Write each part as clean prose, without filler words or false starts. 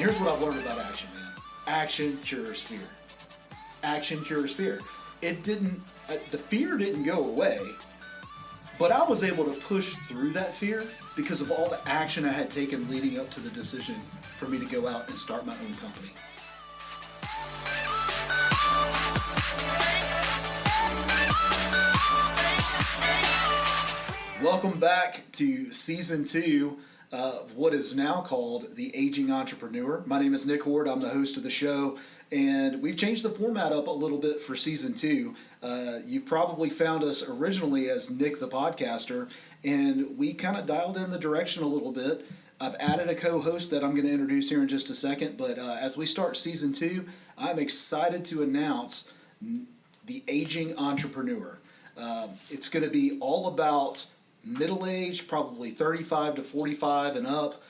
here's what I've learned about action, man. Action cures fear. Action cures fear. It didn't, the fear didn't go away, but I was able to push through that fear because of all the action I had taken leading up to the decision for me to go out and start my own company. Welcome back to Season 2 of what is now called The Aging Entrepreneur. My name is Nick Horde. I'm the host of the show, and we've changed the format up a little bit for Season 2. You've probably found us originally as Nick the Podcaster, and we kind of dialed in the direction a little bit. I've added a co-host that I'm going to introduce here in just a second, but as we start Season 2, I'm excited to announce The Aging Entrepreneur. It's going to be all about middle-aged, probably 35 to 45 and up,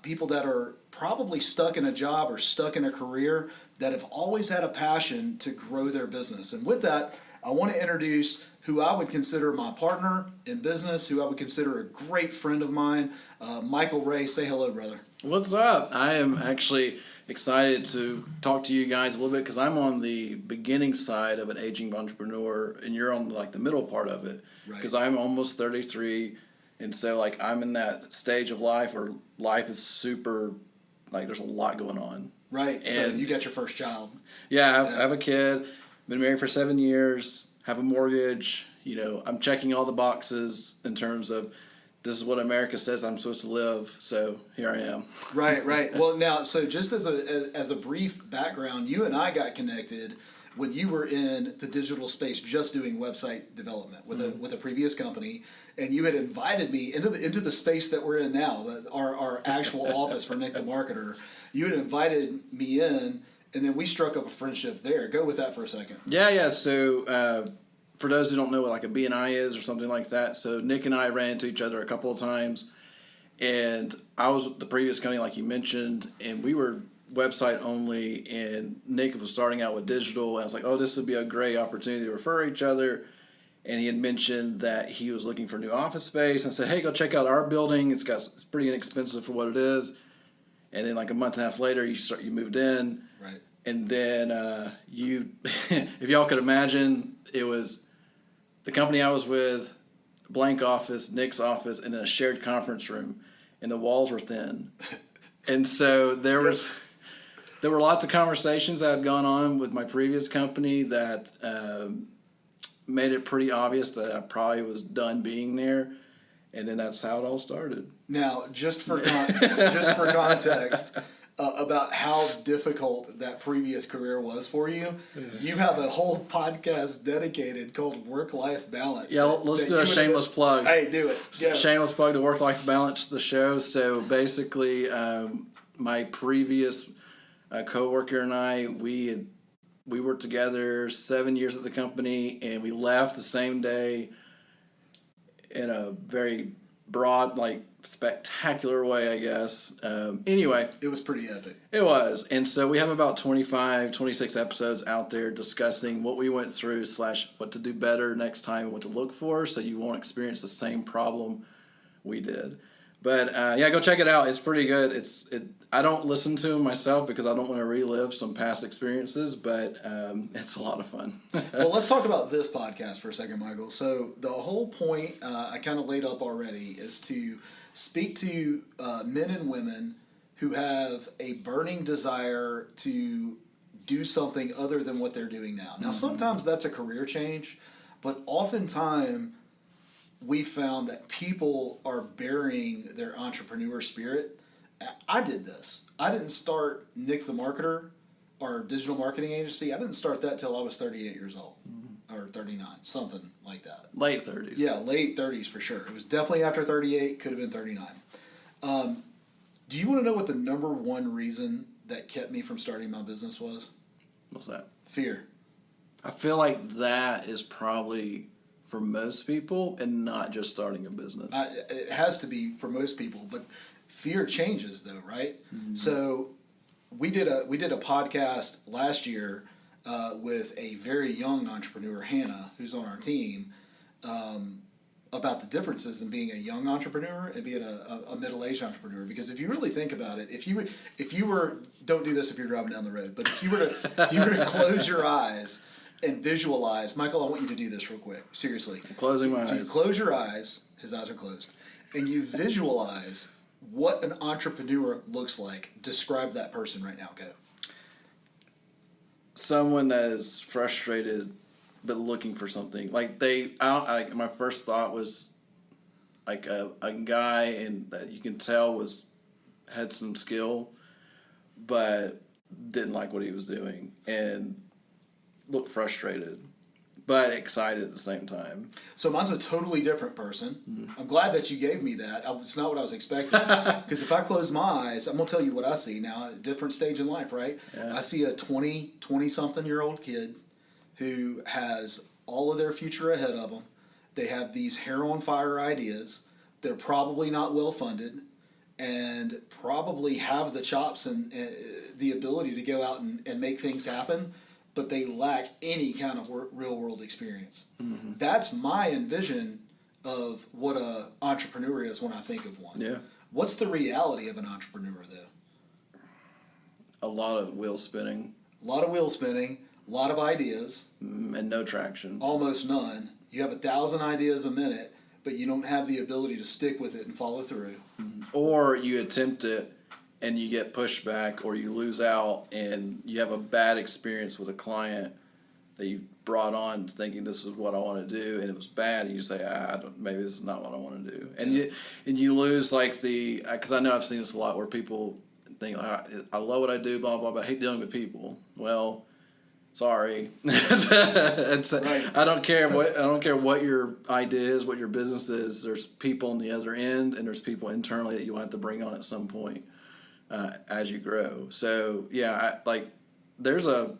people that are probably stuck in a job or stuck in a career that have always had a passion to grow their business. And with that, I want to introduce who I would consider my partner in business, who I would consider a great friend of mine, Michael Ray. Say hello, brother. What's up? I am actually excited to talk to you guys a little bit because I'm on the beginning side of an aging entrepreneur, and you're on like the middle part of it. Because I'm almost 33, and so like I'm in that stage of life where life is super, like there's a lot going on. Right. And so you got your first child. Yeah, I have a kid. Been married for 7 years. Have a mortgage. You know, I'm checking all the boxes in terms of this is what America says I'm supposed to live. So here I am. Right. Well, now, so just as a brief background, you and I got connected when you were in the digital space, just doing website development with a previous company, and you had invited me into the space that we're in now, our actual office for Nick the Marketer. You had invited me in, and then we struck up a friendship there. Go with that for a second. Yeah. So for those who don't know what like a BNI is or something like that, so Nick and I ran into each other a couple of times, and I was with the previous company like you mentioned, and we were website only, and Nick was starting out with digital, and I was like, oh, this would be a great opportunity to refer each other. And he had mentioned that he was looking for new office space. I said, hey, go check out our building. It's pretty inexpensive for what it is. And then like a month and a half later, you moved in. Right. And then you, if y'all could imagine, it was the company I was with, blank office, Nick's office, and then a shared conference room, and the walls were thin. And so there were lots of conversations that had gone on with my previous company that made it pretty obvious that I probably was done being there, and then that's how it all started. Now, just for context about how difficult that previous career was for you, you have a whole podcast dedicated called Work-Life Balance. Yeah, let's do a shameless plug. Hey, do it. Yeah. Shameless plug to Work-Life Balance, the show. So basically, my previous coworker and I, we worked together 7 years at the company, and we left the same day in a very broad, like spectacular way, I guess. Anyway. It was pretty epic. It was. And so we have about 25, 26 episodes out there discussing what we went through / what to do better next time, what to look for, so you won't experience the same problem we did. But yeah, go check it out. It's pretty good. I don't listen to them myself because I don't want to relive some past experiences, but it's a lot of fun. Well, let's talk about this podcast for a second, Michael. So the whole point I kind of laid up already is to speak to men and women who have a burning desire to do something other than what they're doing now. Now, sometimes that's a career change, but oftentimes we found that people are burying their entrepreneur spirit. I did this. I didn't start Nick the Marketer, our digital marketing agency. I didn't start that till I was 38 years old, or 39, something like that. Late 30s. Yeah, late 30s for sure. It was definitely after 38, could have been 39. Do you want to know what the number one reason that kept me from starting my business was? What's that? Fear. I feel like that is probably for most people, and not just starting a business. It has to be for most people, but fear changes though, right? Mm-hmm. So we did a podcast last year with a very young entrepreneur, Hannah, who's on our team, about the differences in being a young entrepreneur and being a middle-aged entrepreneur. Because if you really think about it, if you were, don't do this if you're driving down the road, but if you were to close your eyes and visualize, Michael, I want you to do this real quick, seriously. I'm closing my eyes. If you close your eyes, his eyes are closed, and you visualize what an entrepreneur looks like, describe that person right now. Go. Someone that is frustrated but looking for something. Like my first thought was like a guy and that you can tell had some skill, but didn't like what he was doing and looked frustrated, but excited at the same time. So mine's a totally different person. Mm-hmm. I'm glad that you gave me that. It's not what I was expecting. Because if I close my eyes, I'm going to tell you what I see now. A different stage in life, right? Yeah. I see a 20-something-year-old kid who has all of their future ahead of them. They have these hair-on-fire ideas. They're probably not well-funded and probably have the chops and the ability to go out and make things happen, but they lack any kind of real-world experience. Mm-hmm. That's my envision of what an entrepreneur is when I think of one. Yeah. What's the reality of an entrepreneur, though? A lot of wheel spinning. A lot of wheel spinning. A lot of ideas. And no traction. Almost none. You have 1,000 ideas a minute, but you don't have the ability to stick with it and follow through. Mm-hmm. Or you attempt it and you get pushback, or you lose out and you have a bad experience with a client that you brought on thinking this is what I want to do, and it was bad, and you say, maybe this is not what I want to do. And you lose like because I know I've seen this a lot where people think, I love what I do, blah, blah, but I hate dealing with people. Well, sorry. Right. I don't care what your idea is, what your business is. There's people on the other end, and there's people internally that you'll have to bring on at some point as you grow. So yeah, I think there's a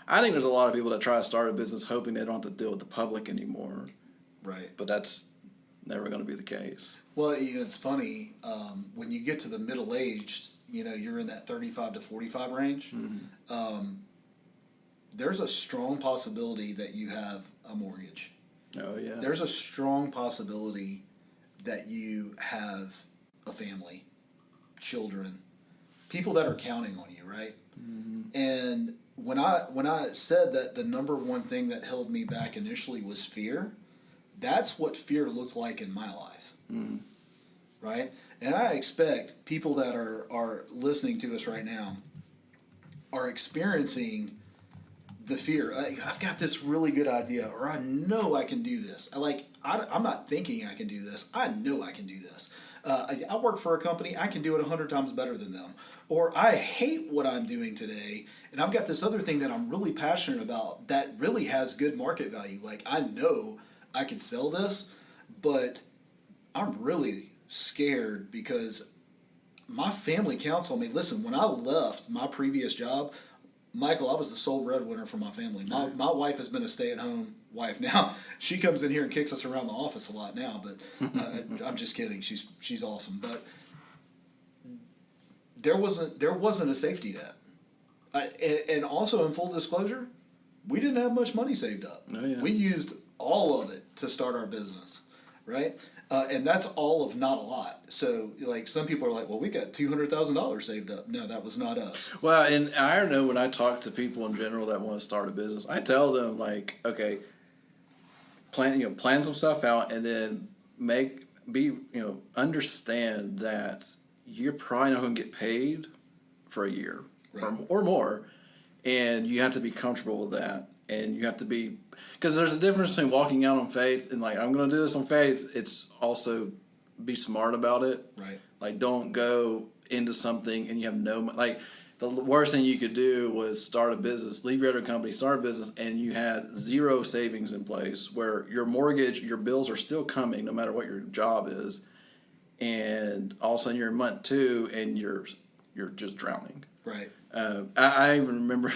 lot of people that try to start a business hoping they don't have to deal with the public anymore. Right. But that's never going to be the case. Well, it's funny when you get to the middle-aged. You're in that 35 to 45 range. Mm-hmm. There's a strong possibility that you have a mortgage. Oh, yeah. There's a strong possibility that you have a family, children, people that are counting on you, right? Mm-hmm. And when I said that the number one thing that held me back initially was fear, that's what fear looked like in my life, right? And I expect people that are listening to us right now are experiencing the fear. I've got this really good idea, or I know I can do this. I'm not thinking I can do this. I know I can do this. I work for a company. I can do it 100 times better than them. Or I hate what I'm doing today, and I've got this other thing that I'm really passionate about that really has good market value. Like, I know I can sell this, but I'm really scared because my family counts on me. Listen, when I left my previous job, Michael, I was the sole breadwinner for my family. My wife has been a stay-at-home wife now. She comes in here and kicks us around the office a lot now, but I'm just kidding. She's awesome. But there wasn't a safety net. And also, in full disclosure, we didn't have much money saved up. Oh, yeah. We used all of it to start our business, right? And that's all of not a lot. So, like, some people are like, well, we got $200,000 saved up. No, that was not us. Well, and I don't know, when I talk to people in general that want to start a business, I tell them, like, okay, plan some stuff out, and then understand that you're probably not going to get paid for a year, right, or more, and you have to be comfortable with that, and you have to be, because there's a difference between walking out on faith and like, I'm going to do this on faith. It's also be smart about it. Right. Like, don't go into something and you have like, the worst thing you could do was start a business, leave your other company, start a business, and you had zero savings in place where your mortgage, your bills are still coming no matter what your job is, and all of a sudden you're in month 2 and you're just drowning. Right. I even remember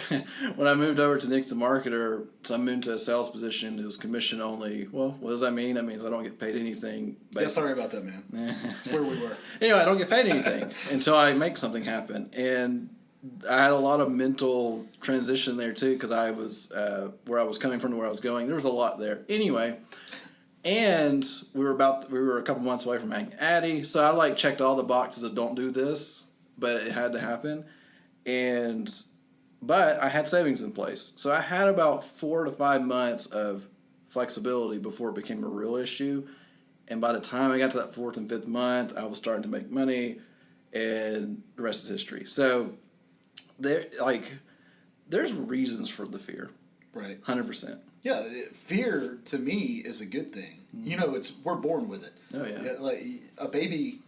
when I moved over to Nick's the marketer, so I moved to a sales position. It was commission only. Well, what does that mean? That means I don't get paid anything. Yeah, sorry about that, man. That's where we were. Anyway, I don't get paid anything until I make something happen. And I had a lot of mental transition there, too, because I was where I was coming from to where I was going. There was a lot there. Anyway, And we were a couple months away from having Addie, so I like checked all the boxes of don't do this, but it had to happen. But I had savings in place, so I had about 4 to 5 months of flexibility before it became a real issue. And by the time I got to that 4th and 5th month, I was starting to make money, and the rest is history. So there's reasons for the fear, Right. 100%. Yeah, fear to me is a good thing. We're born with it. Oh yeah. Like a baby,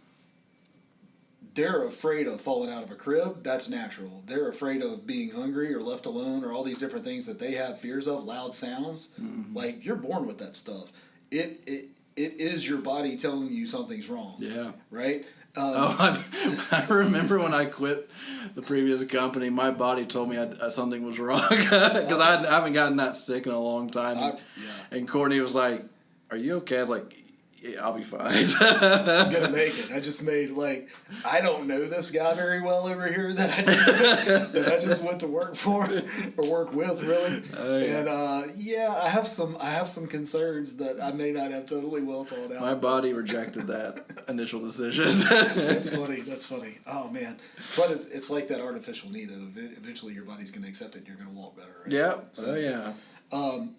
they're afraid of falling out of a crib. That's natural. They're afraid of being hungry or left alone or all these different things that they have fears of. Loud sounds. Like you're born with that stuff. It is your body telling you something's wrong. Yeah. Right. I remember when I quit the previous company, my body told me something was wrong because I haven't gotten that sick in a long time. And Courtney was like, "Are you okay?" I was like, "Yeah, I'll be fine." I'm gonna make it. I just made I don't know this guy very well over here that I just went to work for or work with really. Oh, yeah. And I have some concerns that I may not have totally well thought out. My body rejected that initial decision. That's funny. Oh man, but it's like that artificial knee though. Eventually your body's gonna accept it and you're gonna walk better. Right? Yeah. So, oh yeah.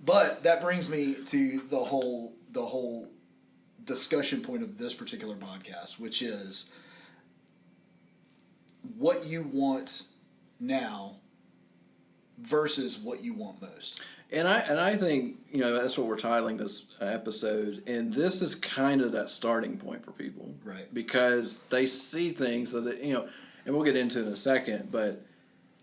But that brings me to the whole discussion point of this particular podcast, which is what you want now versus what you want most. And I think that's what we're titling this episode, and this is kind of that starting point for people, Right? Because they see things that and we'll get into it in a second, but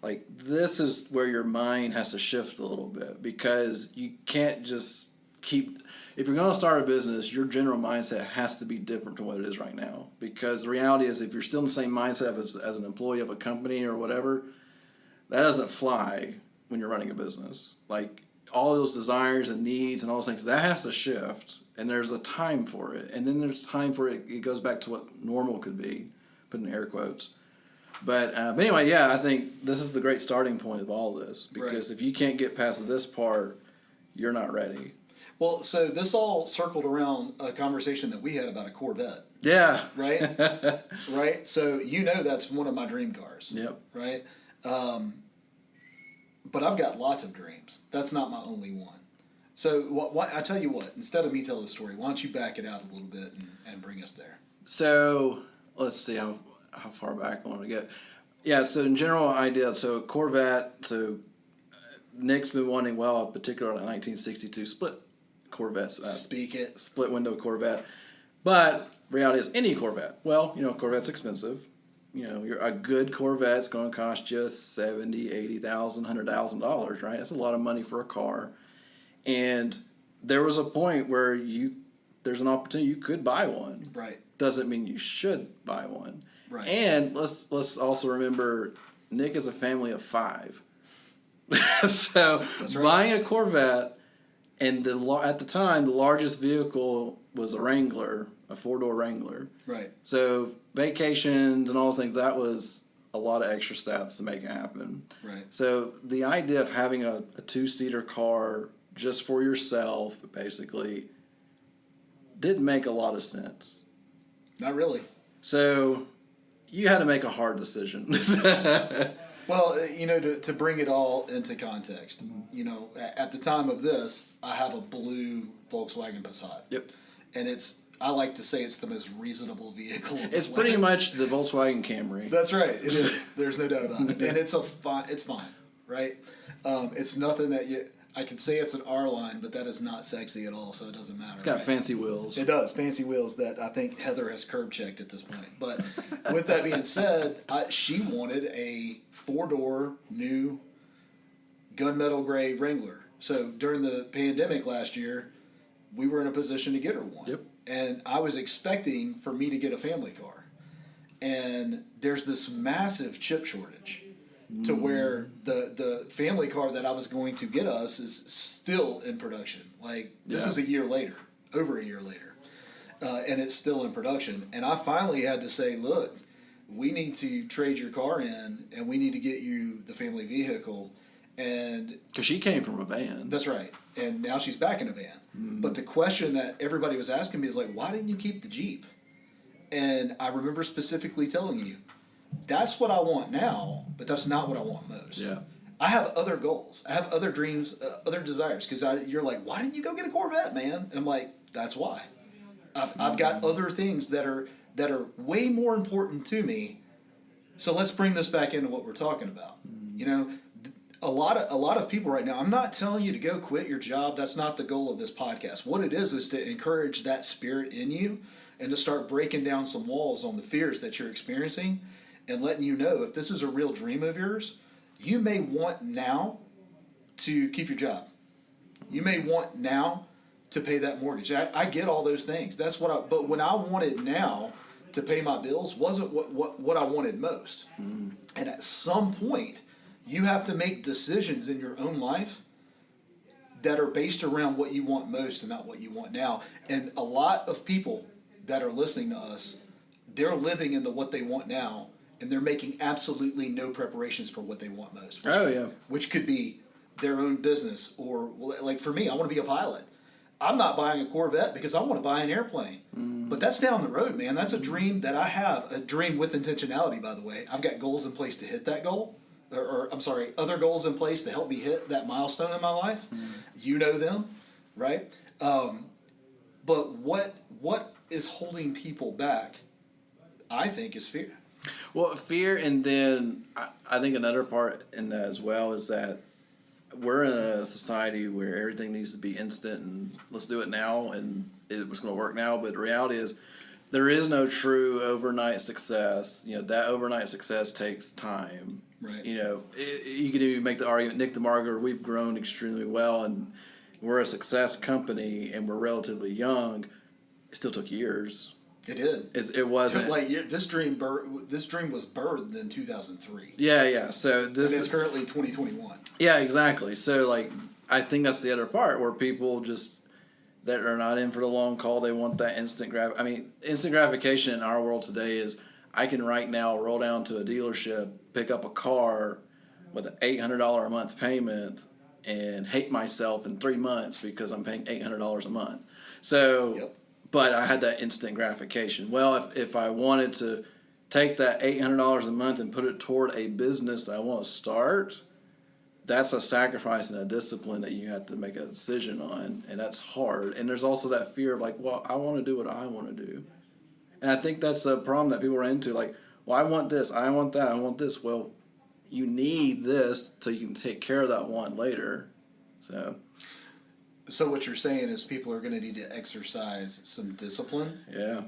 like this is where your mind has to shift a little bit because you can't just keep. If you're going to start a business, your general mindset has to be different from what it is right now. Because the reality is, if you're still in the same mindset as an employee of a company or whatever, that doesn't fly when you're running a business. Like all those desires and needs and all those things, that has to shift. And there's a time for it. And then there's time for it. It goes back to what normal could be, put in air quotes. But anyway, yeah, I think this is the great starting point of all this. Because if you can't get past this part, you're not ready. Well, so this all circled around a conversation that we had about a Corvette. Yeah. Right? Right? So that's one of my dream cars. Yep. Right? But I've got lots of dreams. That's not my only one. So I tell you what, instead of me telling the story, why don't you back it out a little bit and bring us there? So let's see how far back I want to get. Yeah, so in general idea, so Corvette, so Nick's been wanting, a particular 1962 split Corvette. Speak it. Split window Corvette. But reality is any Corvette. Well, Corvette's expensive. A good Corvette's going to cost you $70,000, $80,000, $100,000, right? That's a lot of money for a car. And there was a point where there's an opportunity you could buy one. Right. Doesn't mean you should buy one. Right. And let's also remember, Nick is a family of 5. So That's right. Buying a Corvette, and at the time the largest vehicle was a Wrangler, a 4-door Wrangler. Right. So vacations and all those things, that was a lot of extra steps to make it happen. Right. So the idea of having a 2-seater car just for yourself, basically, didn't make a lot of sense. Not really. So you had to make a hard decision. Well, to bring it all into context, at the time of this, I have a blue Volkswagen Passat. Yep. And I like to say it's the most reasonable vehicle. It's pretty much the Volkswagen Camry. That's right. It is. There's no doubt about it. And it's fine, right? It's nothing that I could say it's an R line, but that is not sexy at all, so it doesn't matter. It's got fancy wheels. It does. Fancy wheels that I think Heather has curb checked at this point. But with that being said, she wanted a 4-door new gunmetal gray Wrangler. So during the pandemic last year, we were in a position to get her one. Yep. And I was expecting for me to get a family car. And there's this massive chip shortage to where the family car that I was going to get us is still in production. This is a year later, over a year later. And it's still in production. And I finally had to say, look, we need to trade your car in and we need to get you the family vehicle. And because she came from a van. That's right. and now she's back in a van. But the question that everybody was asking me is like, why didn't you keep the Jeep? And I remember specifically telling you, that's what I want now, but that's not what I want most. Yeah. I have other goals. I have other dreams, other desires. Because you're like, why didn't you go get a Corvette, man? And I'm like, that's why. I've got other things that are way more important to me. So let's bring this back into what we're talking about. You know, a lot of people right now. I'm not telling you to go quit your job. That's not the goal of this podcast. What it is to encourage that spirit in you and to start breaking down some walls on the fears that you're experiencing, and letting you know if this is a real dream of yours. You may want now to keep your job. You may want now to pay that mortgage. I get all those things. That's what but when I wanted now to pay my bills wasn't what I wanted most. And at some point, you have to make decisions in your own life that are based around what you want most and not what you want now. And a lot of people that are listening to us, they're living in the what they want now, and they're making absolutely no preparations for what they want most. Which could be their own business, or like for me, I want to be a pilot. I'm not buying a Corvette because I want to buy an airplane. But that's down the road, man. That's a dream that I have, a dream with intentionality, by the way. I've got goals in place to hit that goal. Or I'm sorry, other goals in place to help me hit that milestone in my life. You know them, right? But what is holding people back, I think, is fear. Well, fear, and then I think another part in that as well is that we're in a society where everything needs to be instant and let's do it now and it's going to work now. But the reality is there is no true overnight success. You know, that overnight success takes time. Right. You know, you could even make the argument, Nick DeMargo, we've grown extremely well and we're a success company and we're relatively young. It still took years. It did. It wasn't like this dream was birthed in 2003. Yeah. So this is currently 2021. Yeah, exactly. So like, I think that's the other part where people just that are not in for the long call. They want that instant instant gratification in our world today is I can right now roll down to a dealership, pick up a car with an $800 a month payment, and hate myself in 3 months because I'm paying $800 a month. So. Yep. But I had that instant gratification. Well, if I wanted to take that $800 a month and put it toward a business that I want to start, that's a sacrifice and a discipline that you have to make a decision on, and that's hard. And there's also that fear of like, well, I want to do what I want to do. And I think that's the problem that people run into. Like, well, I want this, I want that, I want this. Well, you need this so you can take care of that want later. So what you're saying is people are going to need to exercise some discipline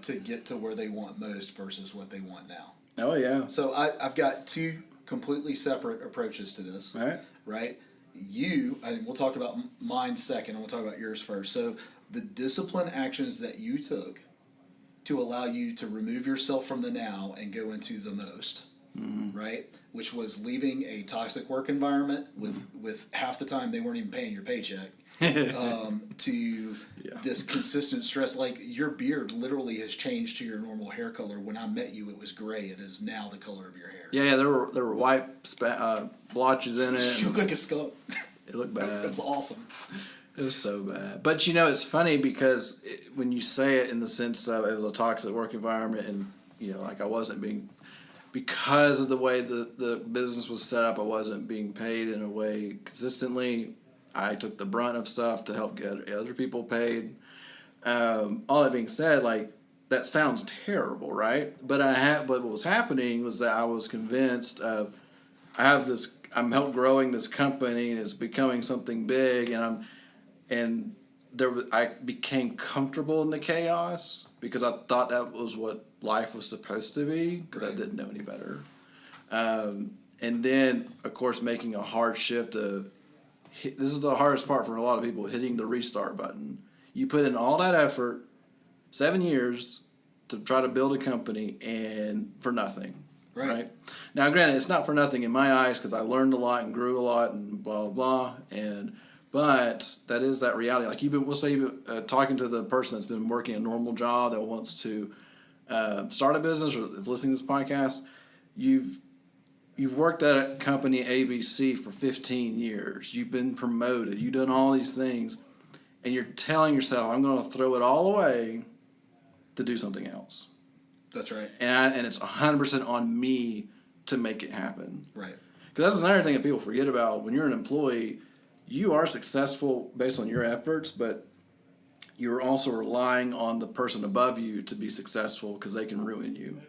to get to where they want most versus what they want now. Oh, yeah. So I've got two completely separate approaches to this. All right. Right? We'll talk about mine second, and we'll talk about yours first. So the discipline actions that you took to allow you to remove yourself from the now and go into the most, right? Which was leaving a toxic work environment with half the time they weren't even paying your paycheck. To this consistent stress, like your beard literally has changed to your normal hair color. When I met you, it was gray. It is now the color of your hair. Yeah, there were white blotches in it. You look like a skunk. It looked bad. That's awesome. It was so bad. But you know, it's funny because when you say it in the sense of it was a toxic work environment, and you know, like I wasn't being, because of the way the business was set up, I wasn't being paid in a way consistently. I took the brunt of stuff to help get other people paid. All that being said, like that sounds terrible, right? But what was happening was that I was convinced of I'm help growing this company and it's becoming something big, and I became comfortable in the chaos because I thought that was what life was supposed to be because I didn't know any better. And then, of course, making a hard shift of. This is the hardest part for a lot of people, hitting the restart button. You put in all that effort, 7 years, to try to build a company, and for nothing. Right? Now, granted, it's not for nothing in my eyes because I learned a lot and grew a lot and blah, blah, blah. But that is that reality. Like we'll say you've been talking to the person that's been working a normal job that wants to start a business or is listening to this podcast, you've you've worked at company ABC for 15 years. You've been promoted. You've done all these things. And you're telling yourself, I'm going to throw it all away to do something else. That's right. And it's 100% on me to make it happen. Right. Because that's another thing that people forget about. When you're an employee, you are successful based on your efforts, but you're also relying on the person above you to be successful because they can ruin you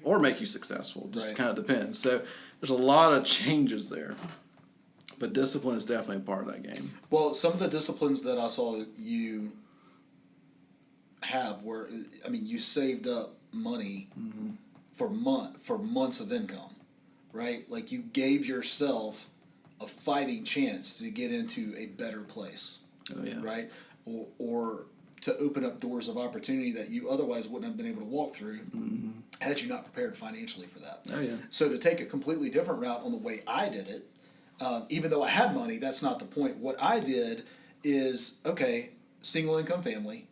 or make you successful. Just Right. kind of depends. So there's a lot of changes there. But discipline is definitely a part of that game. Well, some of the disciplines that I saw you have were, I mean, you saved up money for months of income, right? Like you gave yourself a fighting chance to get into a better place, Oh, yeah. right? Or to open up doors of opportunity that you otherwise wouldn't have been able to walk through had you not prepared financially for that. Oh, yeah. So to take a completely different route on the way I did it, even though I had money, that's not the point. What I did is, okay, single income family,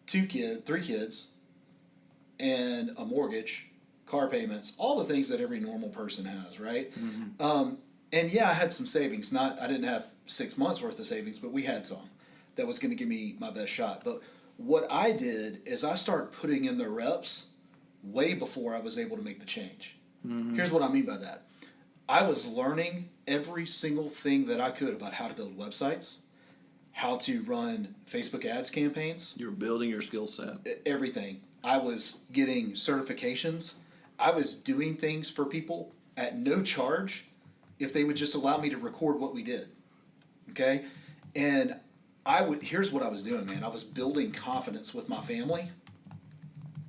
3 kids, and a mortgage, car payments, all the things that every normal person has, right? And yeah, I had some savings. I didn't have 6 months worth of savings, but we had some. That was going to give me my best shot. But what I did is I started putting in the reps way before I was able to make the change. Here's what I mean by that. I was learning every single thing that I could about how to build websites, how to run Facebook ads campaigns. You're building your skill set. Everything. I was getting certifications. I was doing things for people at no charge if they would just allow me to record what we did. Okay? And here's what I was doing, man. I was building confidence with my family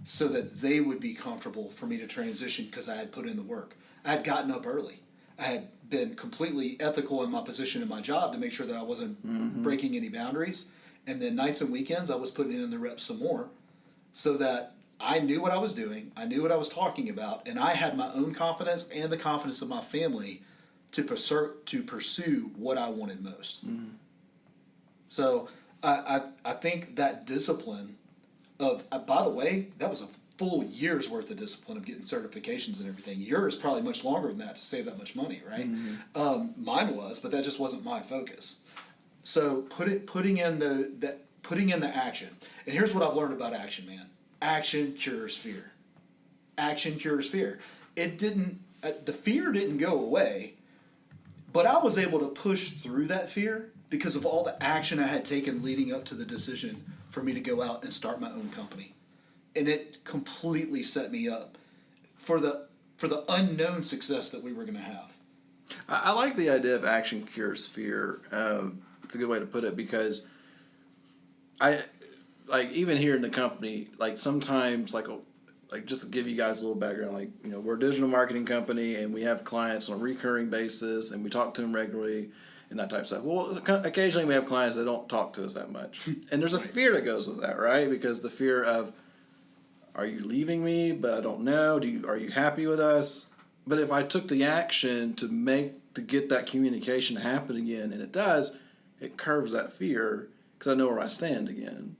so that they would be comfortable for me to transition because I had put in the work. I had gotten up early. I had been completely ethical in my position in my job to make sure that I wasn't breaking any boundaries. And then nights and weekends, I was putting in the reps some more so that I knew what I was doing. I knew what I was talking about. And I had my own confidence and the confidence of my family to pursue what I wanted most. So I think that discipline of, by the way, that was a full year's worth of discipline of getting certifications and everything. Yours probably much longer than that to save that much money, right? Mine was, but that just wasn't my focus. So putting in the action. And here's what I've learned about action, man. Action cures fear. Action cures fear. The fear didn't go away, but I was able to push through that fear because of all the action I had taken leading up to the decision for me to go out and start my own company. And it completely set me up for the unknown success that we were going to have. I like the idea of action cures fear. It's a good way to put it because even here in the company, like sometimes like just to give you guys a little background, we're a digital marketing company and we have clients on a recurring basis and we talk to them regularly and that type of stuff. Well, occasionally we have clients that don't talk to us that much. And there's a fear that goes with that, right? Because the fear of, are you leaving me, but I don't know? Are you happy with us? But if I took the action to get that communication to happen again, and it does, it curves that fear because I know where I stand again.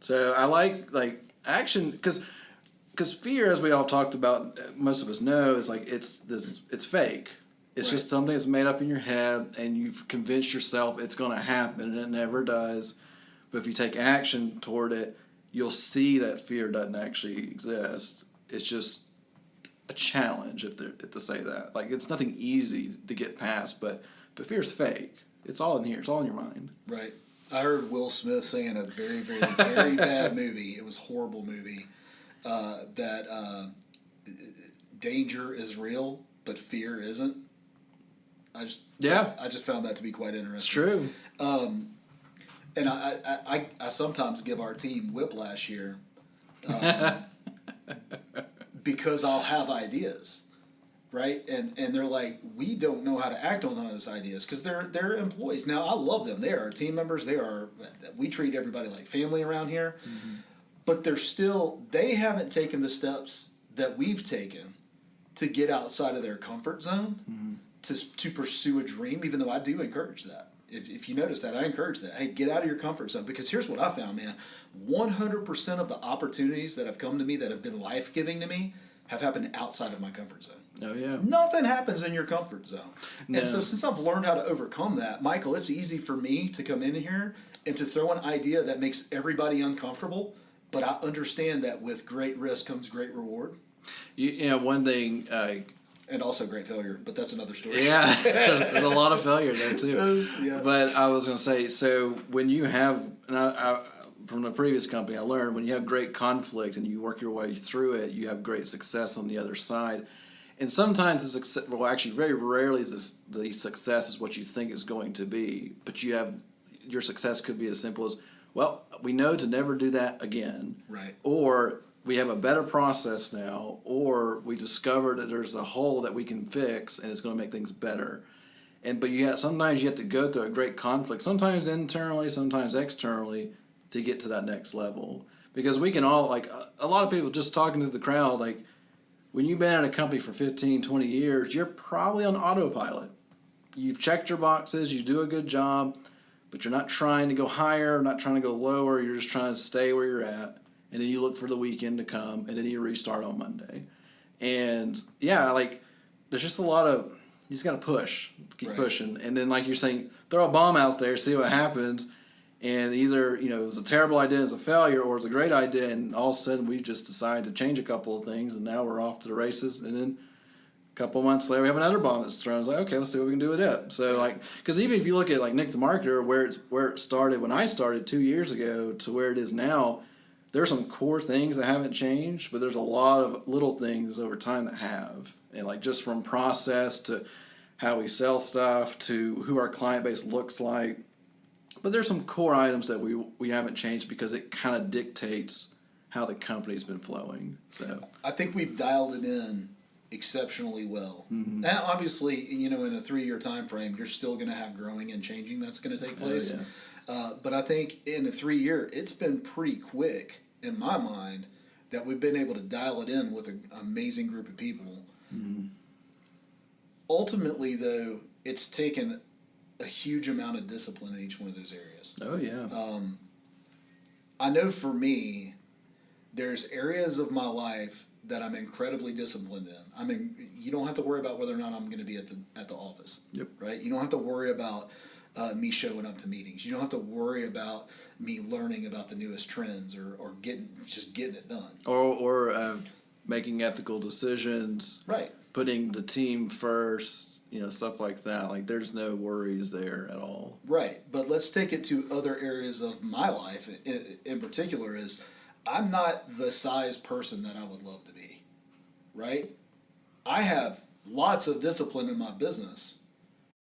So I like action because fear, as we all talked about, most of us know, is it's fake. It's just something that's made up in your head, and you've convinced yourself it's going to happen, and it never does. But if you take action toward it, you'll see that fear doesn't actually exist. It's just a challenge, if to say that. It's nothing easy to get past, but fear's fake. It's all in here. It's all in your mind. Right. I heard Will Smith say in a very, very, very bad movie, it was a horrible movie, that danger is real, but fear isn't. I just found that to be quite interesting. It's true. And I sometimes give our team whiplash here because I'll have ideas, right? And they're like, we don't know how to act on those ideas because they're employees. Now, I love them. They are our team members. We treat everybody like family around here. But they haven't taken the steps that we've taken to get outside of their comfort zone to pursue a dream, even though I do encourage that. If you notice that, I encourage that. Hey, get out of your comfort zone. Because here's what I found, man. 100% of the opportunities that have come to me that have been life-giving to me have happened outside of my comfort zone. Oh, yeah. Nothing happens in your comfort zone. No. And so since I've learned how to overcome that, Michael, it's easy for me to come in here and to throw an idea that makes everybody uncomfortable, but I understand that with great risk comes great reward. You know, one thing, And also great failure, but that's another story. yeah, there's a lot of failure there too. Yeah. But I was going to say, so when you have, and from the previous company, I learned when you have great conflict and you work your way through it, you have great success on the other side. And sometimes the success, well, actually, very rarely is the success is what you think it's going to be. But your success could be as simple as, well, we know to never do that again. Right. Or we have a better process now, or we discovered that there's a hole that we can fix and it's going to make things better. But sometimes you have to go through a great conflict, sometimes internally, sometimes externally, to get to that next level. Because we can all, like a lot of people just talking to the crowd, like when you've been at a company for 15, 20 years, you're probably on autopilot. You've checked your boxes, you do a good job, but you're not trying to go higher, not trying to go lower, you're just trying to stay where you're at. And then you look for the weekend to come, and then you restart on Monday. And yeah, like there's just a lot of, you just got to push, keep pushing. And then like you're saying, throw a bomb out there, see what happens. And either, it was a terrible idea, it's a failure, or it's a great idea, and all of a sudden we just decided to change a couple of things, and now we're off to the races. And then a couple of months later, we have another bomb that's thrown. It's like, okay, let's see what we can do with it. So, like, because even if you look at like Nick the Marketer, where it started when I started 2 years ago to where it is now, there's some core things that haven't changed, but there's a lot of little things over time that have. And like just from process to how we sell stuff to who our client base looks like. But there's some core items that we haven't changed because it kind of dictates how the company's been flowing. So I think we've dialed it in exceptionally well. Mm-hmm. Now, obviously, in a 3-year time frame, you're still going to have growing and changing that's going to take place. But I think in a 3-year, it's been pretty quick in my mind that we've been able to dial it in with an amazing group of people. Mm-hmm. Ultimately, though, it's taken a huge amount of discipline in each one of those areas. Oh, yeah. I know for me, there's areas of my life that I'm incredibly disciplined in. I mean, you don't have to worry about whether or not I'm going to be at the office. Yep. Right? You don't have to worry about me showing up to meetings. You don't have to worry about me learning about the newest trends or getting it done. Or making ethical decisions. Right. Putting the team first. Stuff like that. Like, there's no worries there at all. Right. But let's take it to other areas of my life in particular is I'm not the size person that I would love to be. Right? I have lots of discipline in my business,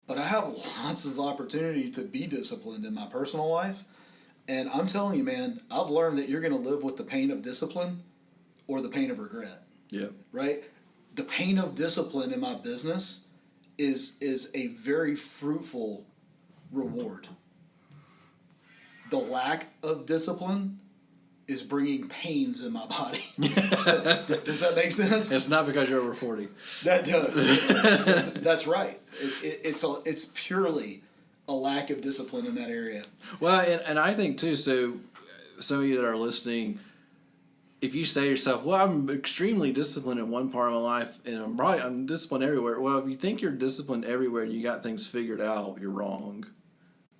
but I have lots of opportunity to be disciplined in my personal life. And I'm telling you, man, I've learned that you're going to live with the pain of discipline or the pain of regret. Yeah. Right? The pain of discipline in my business is a very fruitful reward. The lack of discipline is bringing pains in my body. Does that make sense? It's not because you're over 40. That does. That's right. It's purely a lack of discipline in that area. Well, and I think too, so some of you that are listening, if you say to yourself, well, I'm extremely disciplined in one part of my life and I'm disciplined everywhere. Well, if you think you're disciplined everywhere and you got things figured out, you're wrong.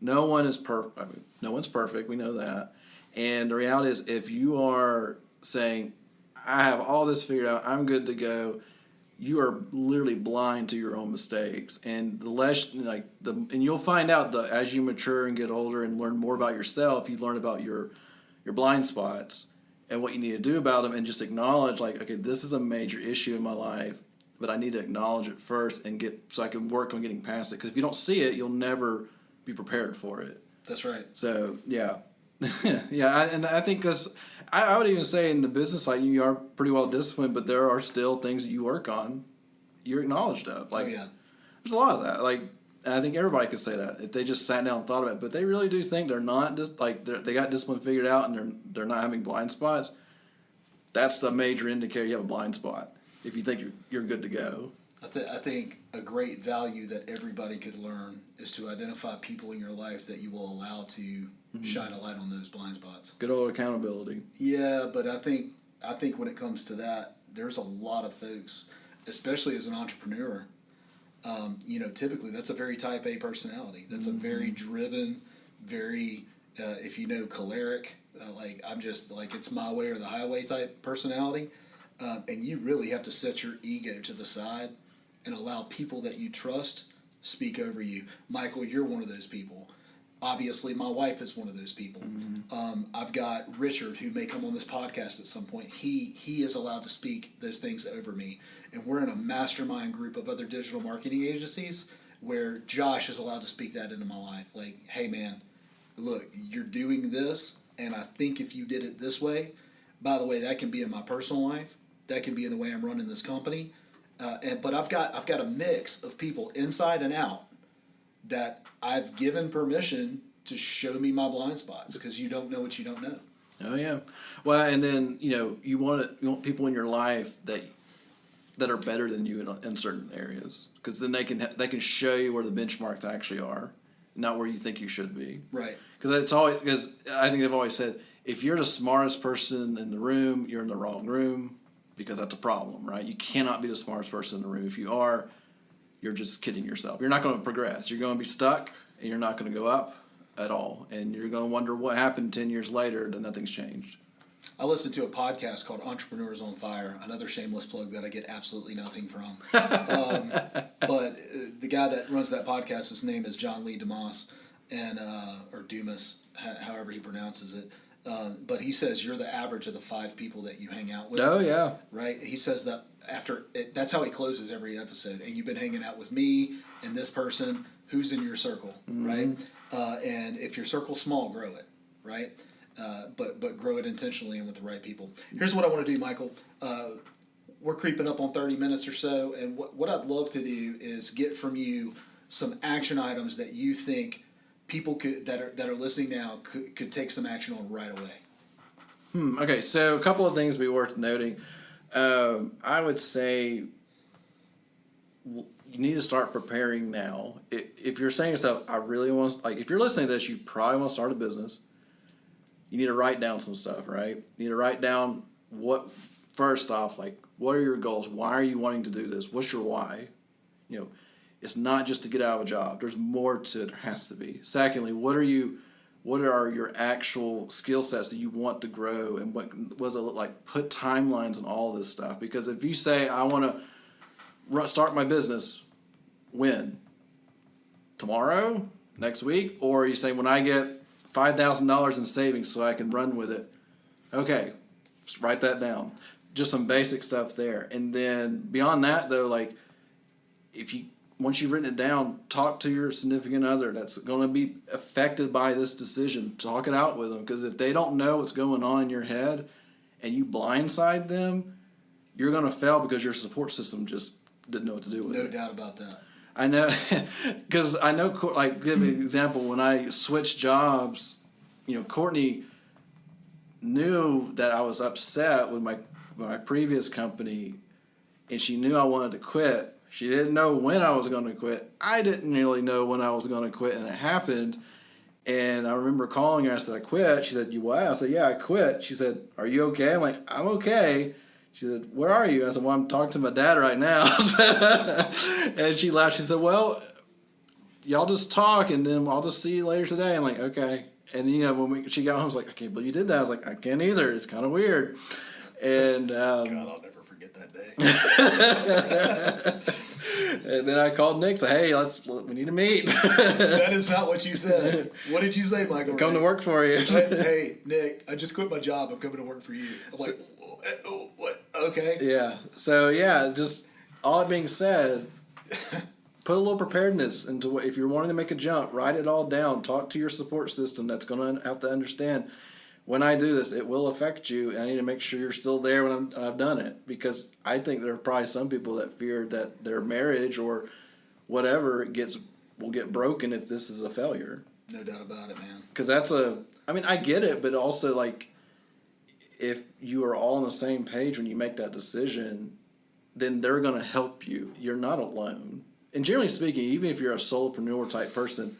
No one is perfect. No one's perfect. We know that. And the reality is, if you are saying, I have all this figured out, I'm good to go, you are literally blind to your own mistakes. And and you'll find out that as you mature and get older and learn more about yourself, you learn about your blind spots and what you need to do about them, and just acknowledge, like, okay, this is a major issue in my life, but I need to acknowledge it first so I can work on getting past it. Because if you don't see it, you'll never be prepared for it. That's right. So, yeah. And I think because I would even say in the business side, you are pretty well disciplined, but there are still things that you work on, you're acknowledged of. Like, there's a lot of that. Like, and I think everybody could say that if they just sat down and thought about it. But they really do think they're not just like they got discipline figured out and they're not having blind spots. That's the major indicator you have a blind spot. If you think you're good to go. I think a great value that everybody could learn is to identify people in your life that you will allow to shine a light on those blind spots. Good old accountability. Yeah, but I think when it comes to that, there's a lot of folks, especially as an entrepreneur, typically that's a very type A personality. That's a very driven, very, if you know, choleric, I'm just like, it's my way or the highway type personality. And you really have to set your ego to the side and allow people that you trust speak over you. Michael, you're one of those people. Obviously, my wife is one of those people. I've got Richard, who may come on this podcast at some point. He is allowed to speak those things over me. And we're in a mastermind group of other digital marketing agencies where Josh is allowed to speak that into my life. Like, hey, man, look, you're doing this, and I think if you did it this way, by the way, that can be in my personal life. That can be in the way I'm running this company. But I've got a mix of people inside and out that I've given permission to show me my blind spots, because you don't know what you don't know. Oh yeah. Well, and then you want people in your life that are better than you in certain areas, because then they can show you where the benchmarks actually are, not where you think you should be. Right. Because I think they've always said, if you're the smartest person in the room, you're in the wrong room, because that's a problem, right? You cannot be the smartest person in the room. If you are, you're just kidding yourself. You're not going to progress. You're going to be stuck, and you're not going to go up at all. And you're going to wonder what happened 10 years later that nothing's changed. I listened to a podcast called Entrepreneurs on Fire, another shameless plug that I get absolutely nothing from. But the guy that runs that podcast, his name is John Lee Dumas, or Dumas, however he pronounces it. But he says you're the average of the 5 people that you hang out with. Oh, yeah. Right? He says that that's how he closes every episode. And you've been hanging out with me and this person who's in your circle, right? And if your circle's small, grow it, right? But grow it intentionally and with the right people. Here's what I want to do, Michael. We're creeping up on 30 minutes or so, and what I'd love to do is get from you some action items that you think people that are listening now could take some action on right away. Okay, so a couple of things be worth noting. I would say you need to start preparing now. If you're saying to yourself, I really want to, if you're listening to this, you probably want to start a business. You need to write down some stuff, right? You need to write down first off, what are your goals? Why are you wanting to do this? What's your why? It's not just to get out of a job. There's more to it. There has to be. Secondly, what are your actual skill sets that you want to grow, and what does it look like? Put timelines on all this stuff. Because if you say, I want to start my business, when? Tomorrow? Next week? Or you say, when I get $5,000 in savings so I can run with it. Okay, just write that down. Just some basic stuff there. And then beyond that, though, once you've written it down, talk to your significant other that's going to be affected by this decision. Talk it out with them, because if they don't know what's going on in your head and you blindside them, you're going to fail because your support system just didn't know what to do with it. No doubt about that. I know, because I know, give me an example, when I switched jobs, Courtney knew that I was upset with my previous company, and she knew I wanted to quit. She didn't know when I was going to quit. I didn't really know when I was going to quit, and it happened. And I remember calling her. I said, I quit. She said, you what? I said, yeah, I quit. She said, are you okay? I'm like, I'm okay. She said, where are you? I said, well, I'm talking to my dad right now. And she laughed. She said, well, y'all just talk, and then I'll just see you later today. I'm like, okay. And, when she got home, I was like, I can't believe you did that. I was like, I can't either. It's kind of weird. And God, I'll never forget that day. And then I called Nick, said, hey, we need to meet. That is not what you said. What did you say, Michael? Come to work for you. Hey, Nick, I just quit my job. I'm coming to work for you. I'm like, what? Okay. Yeah. So, just all that being said, put a little preparedness into if you're wanting to make a jump, write it all down. Talk to your support system that's going to have to understand, when I do this, it will affect you, and I need to make sure you're still there when I've done it. Because I think there are probably some people that fear that their marriage or whatever will get broken if this is a failure. No doubt about it, man. Because I get it, but also, if you are all on the same page when you make that decision, then they're going to help you. You're not alone. And generally speaking, even if you're a solopreneur type person,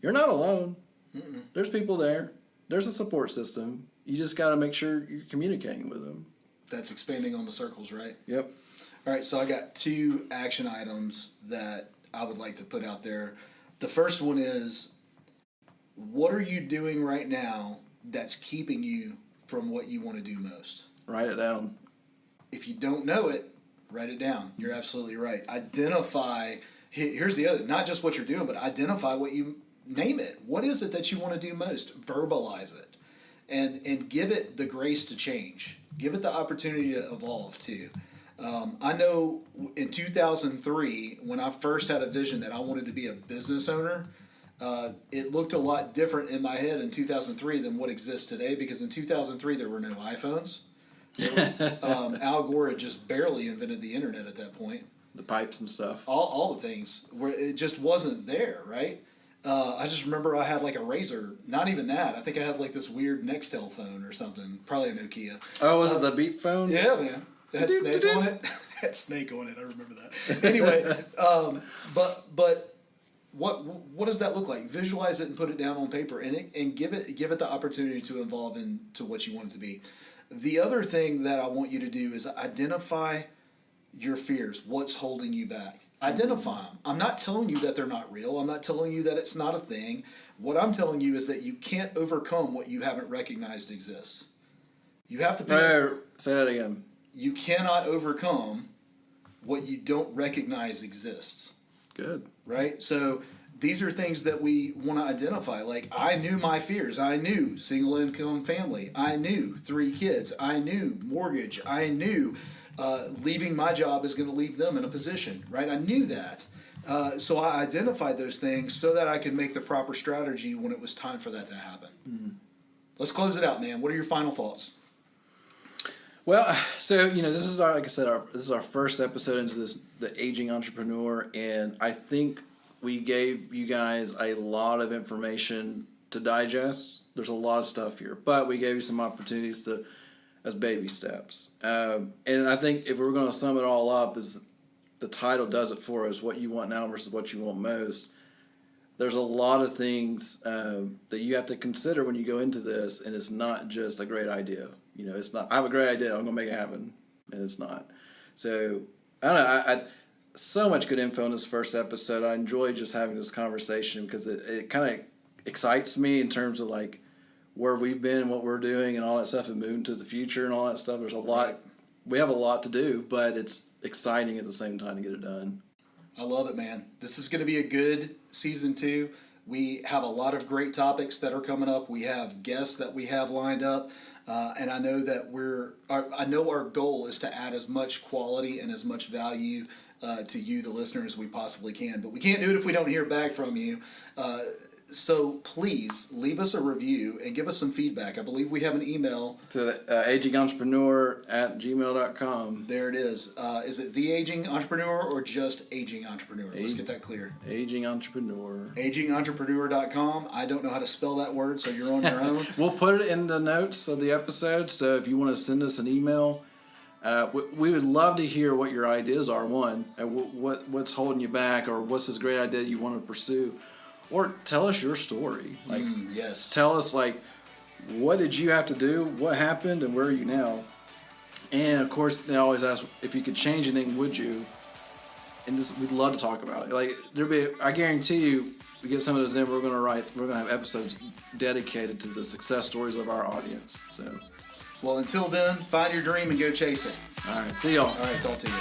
you're not alone. Mm-mm. There's people there. There's a support system. You just got to make sure you're communicating with them. That's expanding on the circles, right? Yep. All right, so I got 2 action items that I would like to put out there. The first one is, what are you doing right now that's keeping you from what you want to do most? Write it down. If you don't know it, write it down. You're absolutely right. Identify, here's the other, not just what you're doing, but identify what you, name it. What is it that you want to do most? Verbalize it. And give it the grace to change. Give it the opportunity to evolve too. I know in 2003, when I first had a vision that I wanted to be a business owner, it looked a lot different in my head in 2003 than what exists today, because in 2003 there were no iPhones. Al Gore had just barely invented the internet at that point. The pipes and stuff. All the things where it just wasn't there, right? I just remember I had like a Razor. Not even that. I think I had like this weird Nextel phone or something. Probably a Nokia. Oh, was it the beep phone? Yeah, man. It had Snake on it. Had Snake on it. I remember that. Anyway, but what does that look like? Visualize it and put it down on paper, and give it the opportunity to evolve into what you want it to be. The other thing that I want you to do is identify your fears. What's holding you back? Identify them. I'm not telling you that they're not real. I'm not telling you that it's not a thing. What I'm telling you is that you can't overcome what you haven't recognized exists. You have to say that again. You cannot overcome what you don't recognize exists. Good. Right? So these are things that we want to identify. Like, I knew my fears. I knew single income family. I knew 3 kids. I knew mortgage. I knew leaving my job is going to leave them in a position. Right? I knew that. So I identified those things so that I could make the proper strategy when it was time for that to happen. Mm-hmm. Let's close it out, man. What are your final thoughts? Well, so this is like I said, this is our first episode into the aging entrepreneur, and I think we gave you guys a lot of information to digest. There's a lot of stuff here, but we gave you some opportunities as baby steps. And I think if we're going to sum it all up, is the title does it for us: what you want now versus what you want most. There's a lot of things that you have to consider when you go into this, and it's not just a great idea. It's not, I have a great idea, I'm going to make it happen, and it's not. So, I don't know, I so much good info in this first episode. I enjoy just having this conversation because it kind of excites me in terms of like where we've been and what we're doing and all that stuff, and moving to the future and all that stuff. There's a lot, we have a lot to do, but it's exciting at the same time to get it done. I love it, man. This is going to be a good season 2. We have a lot of great topics that are coming up. We have guests that we have lined up. And I know that I know our goal is to add as much quality and as much value to you, the listener, as we possibly can. But we can't do it if we don't hear back from you. So please leave us a review and give us some feedback. I believe we have an email. To agingentrepreneur@gmail.com. There it is. Is it The Aging Entrepreneur or just Aging Entrepreneur? Let's get that clear. Aging Entrepreneur. Agingentrepreneur.com. I don't know how to spell that word, so you're on your own. We'll put it in the notes of the episode, so if you want to send us an email, we would love to hear what your ideas are, what's holding you back, or what's this great idea you want to pursue. Or tell us your story. Yes. Tell us, what did you have to do? What happened? And where are you now? And, of course, they always ask, if you could change anything, would you? And we'd love to talk about it. I guarantee you, we get some of those in, we're going to have episodes dedicated to the success stories of our audience. So, well, until then, find your dream and go chase it. All right. See y'all. All right. Talk to you.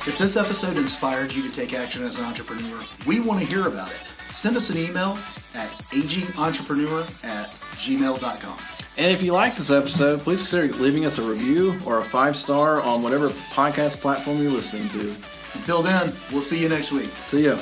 If this episode inspired you to take action as an entrepreneur, we want to hear about it. Send us an email at agingentrepreneur@gmail.com. And if you like this episode, please consider leaving us a review or a 5-star on whatever podcast platform you're listening to. Until then, we'll see you next week. See ya.